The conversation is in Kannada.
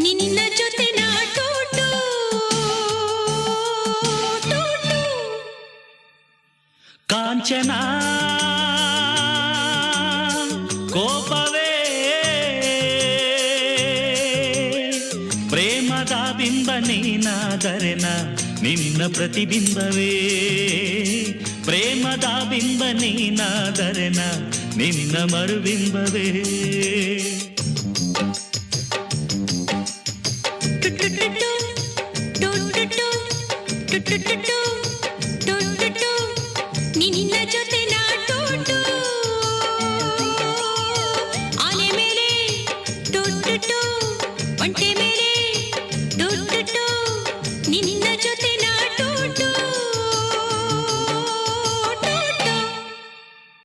ನಿನ್ನ ಜೊತೆ ನಾ ಕಾಂಚನ ಕೋಪವೇ ಪ್ರೇಮದ ಬಿಂಬ ನೀನಾದರೆನ ನಿನ್ನ ಪ್ರತಿಬಿಂಬವೇ ಪ್ರೇಮದ ಬಿಂಬ ನೀನಾದರೆನ ನಿನ್ನ ಮರುಬಿಂಬವೇ ಟು